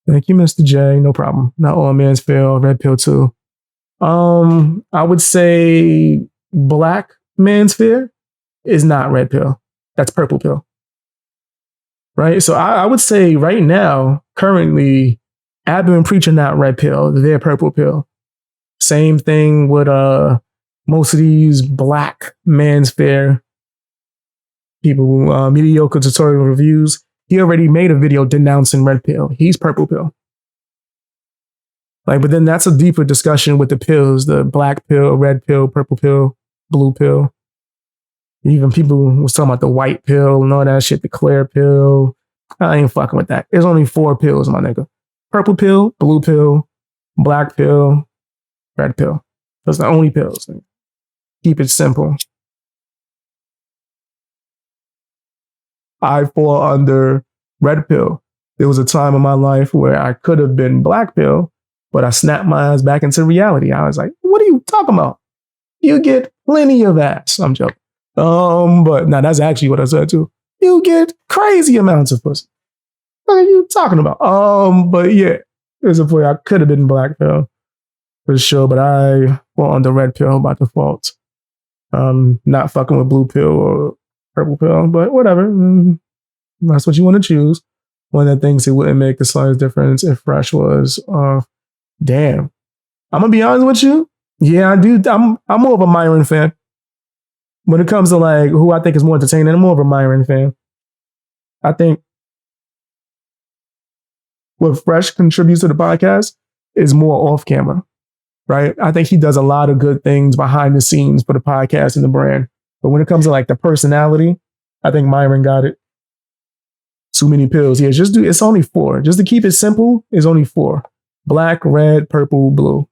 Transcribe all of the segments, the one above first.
Thank you, Mr. J. No problem. Not all Mansfield, red pill too. I would say black Mansfield is not red pill. That's purple pill. Right? So I would say right now, currently, Abba and Preacher not red pill. They're purple pill. Same thing with most of these black Mansfield people, mediocre tutorial reviews. He already made a video denouncing red pill. He's purple pill. Like, but then that's a deeper discussion with the pills, the black pill, red pill, purple pill, blue pill. Even people was talking about the white pill and all that shit, the clear pill. I ain't fucking with that. There's only 4 pills, my nigga. Purple pill, blue pill, black pill, red pill. Those are the only pills. Keep it simple. I fall under red pill. There was a time in my life where I could have been black pill, but I snapped my ass back into reality. I was like, what are you talking about? You get plenty of ass. I'm joking. But now that's actually what I said too. You get crazy amounts of pussy. What are you talking about? But yeah, there's a point I could have been black pill for sure, but I fall under red pill by default. Not fucking with blue pill or purple pill, but whatever. That's what you want to choose. One of the things it wouldn't make the slightest difference if Fresh was damn. I'm gonna be honest with you. Yeah, I do. I'm more of a Myron fan. When it comes to like who I think is more entertaining, I'm more of a Myron fan. I think what Fresh contributes to the podcast is more off camera, right? I think he does a lot of good things behind the scenes for the podcast and the brand. But when it comes to like the personality, I think Myron got it. Too many pills. Yeah, it's only 4. Just to keep it simple, it's only 4. Black, red, purple, blue.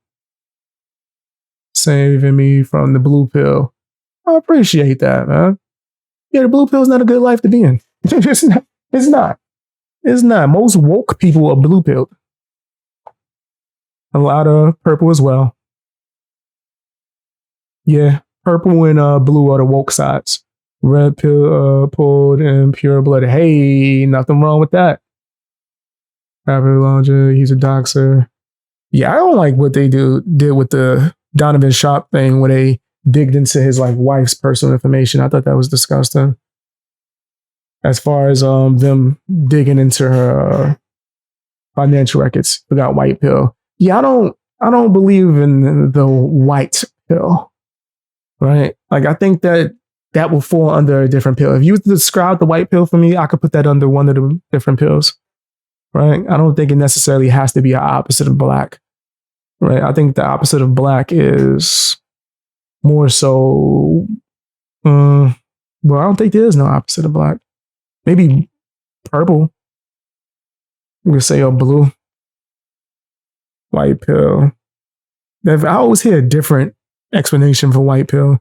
Saving me from the blue pill. I appreciate that, man. Yeah, the blue pill is not a good life to be in. It's not. It's not. It's not. Most woke people are blue pilled. A lot of purple as well. Yeah, purple and blue are the woke sides. Red pill pulled and pure blood. Hey, nothing wrong with that. Logic, he's a doxer. Yeah, I don't like what they did with the Donovan Sharp thing where they digged into his like wife's personal information. I thought that was disgusting. As far as them digging into her financial records, forgot white pill. Yeah, I don't believe in the white pill, right? Like I think that will fall under a different pill. If you describe the white pill for me, I could put that under one of the different pills, right? I don't think it necessarily has to be an opposite of black, right? I think the opposite of black is more so, well, I don't think there is no opposite of black. Maybe purple. We could say or blue. White pill. I always hear a different explanation for white pill.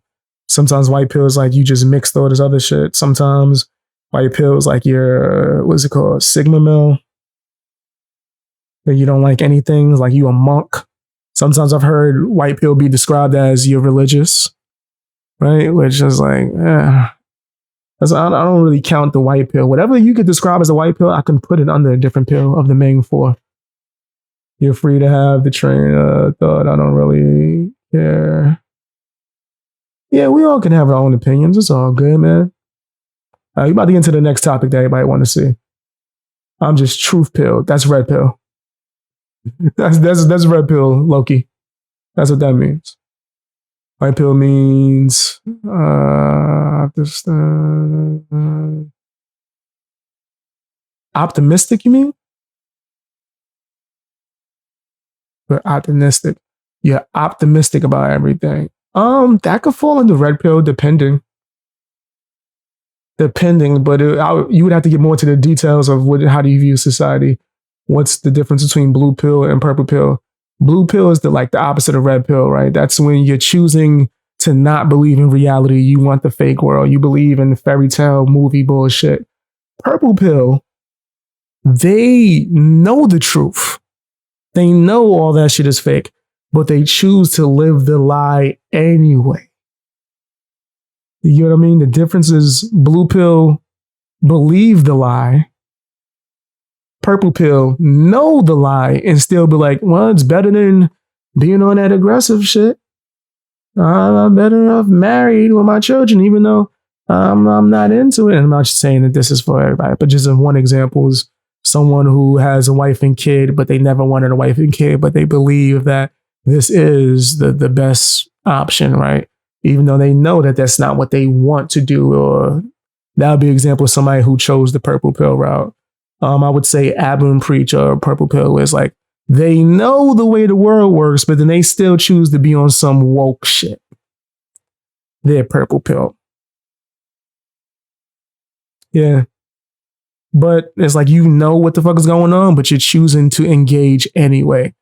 Sometimes white pill is like you just mixed all this other shit. Sometimes white pill is like your, what's it called? Sigma mill. That you don't like anything, like you a monk. Sometimes I've heard white pill be described as you're religious, right? Which is like, I don't really count the white pill. Whatever you could describe as a white pill, I can put it under a different pill of the main 4. You're free to have the train of thought. I don't really care. Yeah, we all can have our own opinions. It's all good, man. You're about to get into the next topic that everybody want to see. I'm just truth pill. That's red pill. That's red pill, Loki. That's what that means. White pill means optimistic, you mean? But optimistic. You're optimistic about everything. That could fall into red pill depending, but you would have to get more to the details of how do you view society. What's the difference between blue pill and purple pill? Blue pill is the opposite of red pill, right? That's when you're choosing to not believe in reality. You want the fake world. You believe in fairy tale movie bullshit. Purple pill, they know the truth. They know all that shit is fake, but they choose to live the lie anyway. You know what I mean? The difference is blue pill believe the lie. purple pill know the lie and still be like, well, it's better than being on that aggressive shit. I'm better off married with my children, even though I'm not into it. And I'm not just saying that this is for everybody, but just one example is someone who has a wife and kid, but they never wanted a wife and kid, but they believe that this is the best option, right? Even though they know that that's not what they want to do. Or that would be an example of somebody who chose the purple pill route. I would say Abin Preach or purple pill is like, they know the way the world works, but then they still choose to be on some woke shit. They're purple pill. Yeah. But it's like, you know what the fuck is going on, but you're choosing to engage anyway.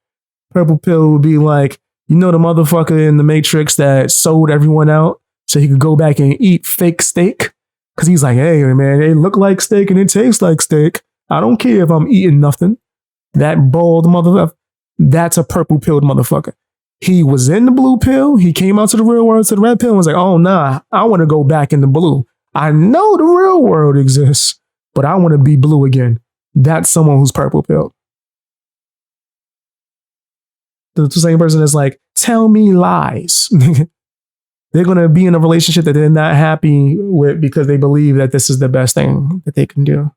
Purple pill would be like, you know, the motherfucker in the Matrix that sold everyone out so he could go back and eat fake steak? Because he's like, hey, man, it look like steak and it tastes like steak. I don't care if I'm eating nothing. That bald motherfucker, that's a purple pilled motherfucker. He was in the blue pill. He came out to the real world, to the red pill, and was like, oh, nah, I want to go back in the blue. I know the real world exists, but I want to be blue again. That's someone who's purple pilled. The same person is like, tell me lies. They're going to be in a relationship that they're not happy with because they believe that this is the best thing that they can do.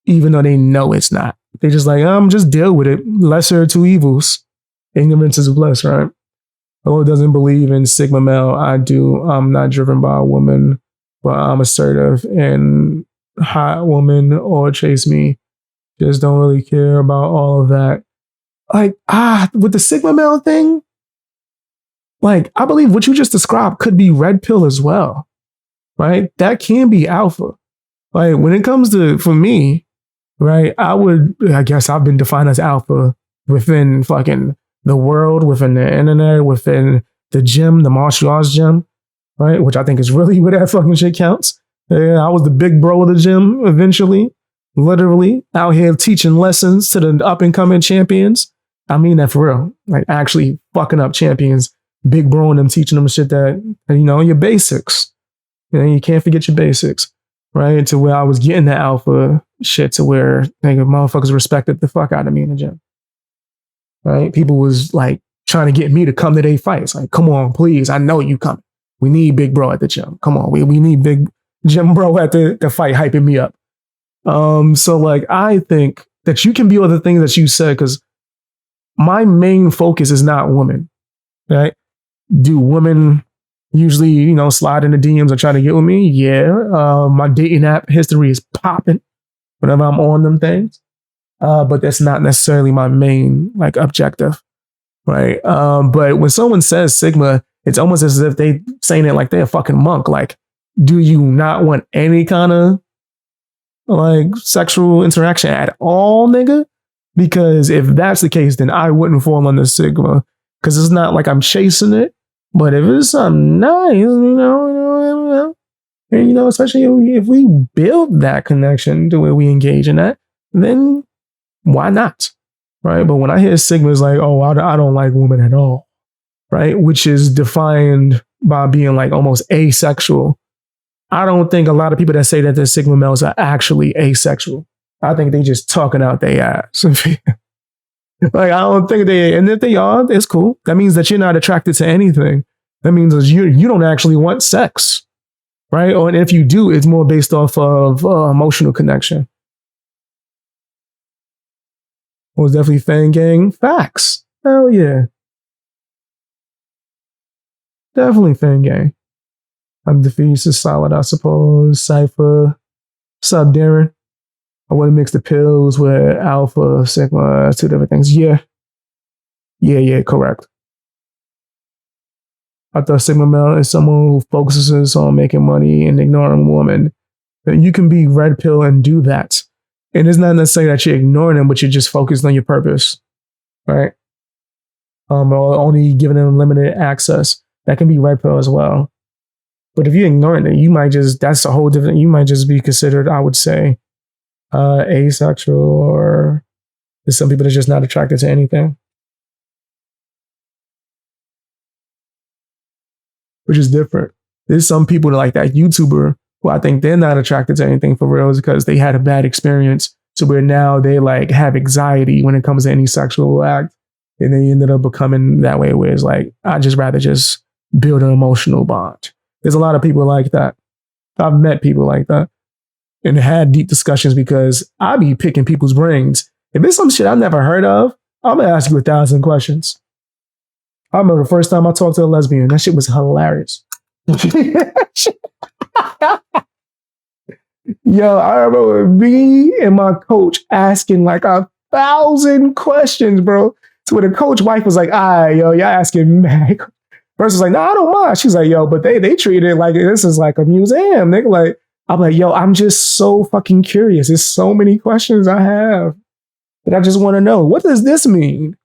Even though they know it's not. They just like, just deal with it. Lesser of two evils. Ignorance is bliss, right? Oh, doesn't believe in Sigma male. I do. I'm not driven by a woman, but I'm assertive and hot woman or chase me. Just don't really care about all of that. Like, with the Sigma male thing, like, I believe what you just described could be red pill as well, right? That can be alpha. Like, when it comes to, for me, right, I guess I've been defined as alpha within fucking the world, within the internet, within the gym, the martial arts gym, right? Which I think is really where that fucking shit counts. Yeah, I was the big bro of the gym eventually, literally out here teaching lessons to the up and coming champions. I mean that for real, like actually fucking up champions, big broing them, teaching them shit that, you know, your basics. You know, you can't forget your basics, right? To where I was getting the alpha shit to where motherfuckers respected the fuck out of me in the gym. Right? People was like trying to get me to come to their fights. Like, come on, please. I know you coming. We need big bro at the gym. Come on. We need big gym bro at the fight hyping me up. So like, I think that you can be all the things that you said, because my main focus is not women, right? Do women usually, you know, slide in the DMs or try to get with me? Yeah. My dating app history is popping whenever I'm on them things. But that's not necessarily my main like objective, right? But when someone says Sigma, it's almost as if they saying it like they're a fucking monk. Like, do you not want any kind of like sexual interaction at all, nigga? Because if that's the case, then I wouldn't fall under Sigma. Because it's not like I'm chasing it. But if it's something nice, and you know, especially if we build that connection the way we engage in that, then why not? Right? But when I hear Sigma is like, oh, I don't like women at all, right? Which is defined by being like almost asexual. I don't think a lot of people that say that they're Sigma males are actually asexual. I think they just talking out their ass. Like, I don't think they, and if they are, it's cool. That means that you're not attracted to anything. That means that you don't actually want sex, right? Or and if you do, it's more based off of emotional connection. Was definitely Fang Gang. Facts. Hell yeah. Definitely Fang Gang. I'm defeats is solid, I suppose. Cypher. What's up, Darren? I want to mix the pills with alpha, sigma, two different things. Yeah, correct. I thought Sigma male is someone who focuses on making money and ignoring women. But you can be red pill and do that. And it's not necessarily that you're ignoring them, but you're just focused on your purpose, right? Or only giving them limited access. That can be red pill as well. But if you're ignoring it, you might just, that's a whole different, you might just be considered, I would say, asexual, or there's some people that are just not attracted to anything. Which is different. There's some people that like that YouTuber Well, I think they're not attracted to anything for real is because they had a bad experience. So where now they like have anxiety when it comes to any sexual act. And they ended up becoming that way where it's like, I just rather just build an emotional bond. There's a lot of people like that. I've met people like that and had deep discussions because I be picking people's brains. If it's some shit I've never heard of, I'm gonna ask you 1,000 questions. I remember the first time I talked to a lesbian, that shit was hilarious. Yo, I remember me and my coach asking like 1,000 questions, bro. So when the coach wife was like, yo, y'all asking mad. First was like, no, I don't mind. She's like, yo, but they treat it like this is like a museum. They like, I'm like, yo, I'm just so fucking curious. There's so many questions I have that I just want to know. What does this mean?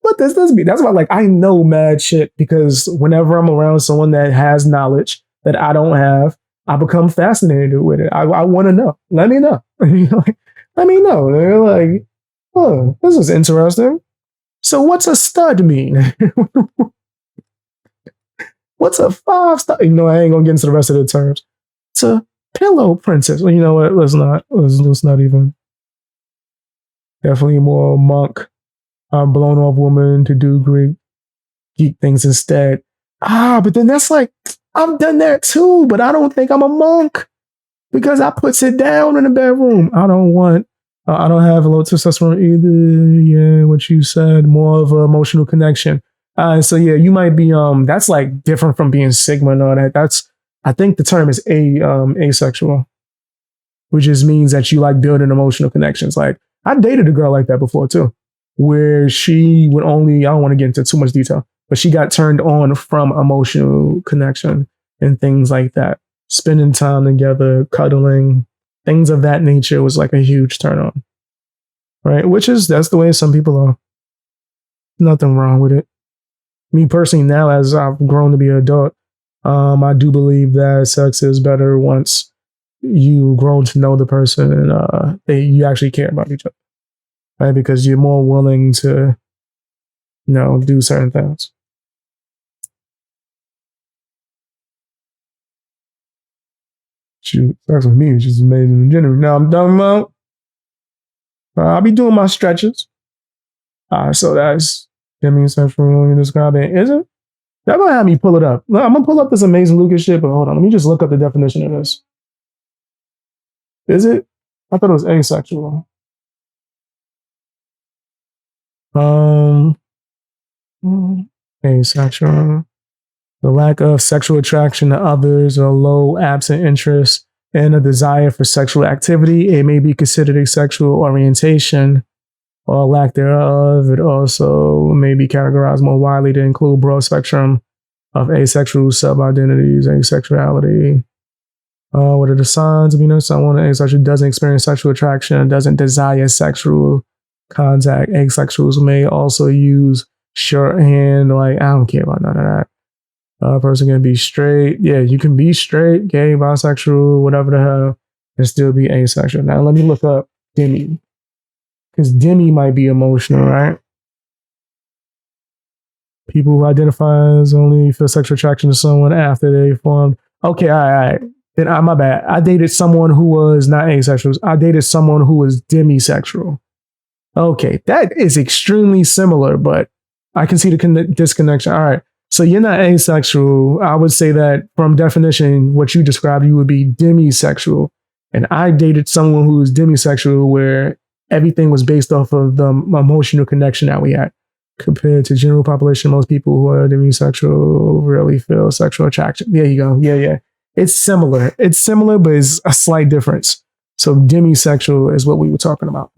What does this mean? That's why like I know mad shit because whenever I'm around someone that has knowledge that I don't have, I become fascinated with it. I want to know. Let me know. Let me know. They're like, oh, this is interesting. So what's a stud mean? What's a 5-star? You know, I ain't gonna get into the rest of the terms. It's a pillow princess. Well, you know what? Let's not even. Definitely more monk, blown off woman to do Greek geek things instead. But then that's like, I've done that too, but I don't think I'm a monk because I puts it down in the bedroom. I don't have a low testosterone either. Yeah, what you said, more of an emotional connection. So yeah, you might be, that's like different from being Sigma and all that. I think the term is asexual, which just means that you like building emotional connections. Like I dated a girl like that before too, where she would only, I don't want to get into too much detail, but she got turned on from emotional connection and things like that. Spending time together, cuddling, things of that nature was like a huge turn on. Right? That's the way some people are. Nothing wrong with it. Me personally, now as I've grown to be an adult, I do believe that sex is better once you grow to know the person and you actually care about each other. Right? Because you're more willing to, do certain things. Shoot, sex with me is just amazing in general. Now I'm done about. I'll be doing my stretches. So that's demisexual you describe it. Is it? Y'all gonna have me pull it up. I'm gonna pull up this amazing Lucas shit, but hold on, let me just look up the definition of this. Is it? I thought it was asexual. Asexual. The lack of sexual attraction to others or low absent interest and a desire for sexual activity. It may be considered a sexual orientation or lack thereof. It also may be categorized more widely to include broad spectrum of asexual sub-identities, asexuality. What are the signs of someone asexual doesn't experience sexual attraction, doesn't desire sexual contact? Asexuals may also use shorthand, like, I don't care about none of that. A person can be straight. Yeah, you can be straight, gay, bisexual, whatever the hell, and still be asexual. Now, let me look up demi. Because demi might be emotional, right? People who identify as only feel sexual attraction to someone after they formed. Okay, all right. Then my bad. I dated someone who was not asexual. I dated someone who was demisexual. Okay, that is extremely similar, but I can see the disconnection. All right. So you're not asexual. I would say that from definition, what you described, you would be demisexual. And I dated someone who was demisexual where everything was based off of the emotional connection that we had. Compared to general population, most people who are demisexual really feel sexual attraction. There you go. Yeah. It's similar, but it's a slight difference. So demisexual is what we were talking about.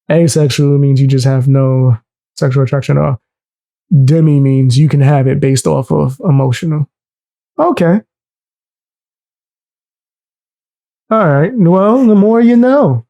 Asexual means you just have no sexual attraction at all. Demi means you can have it based off of emotional. Okay. All right. Well, the more you know.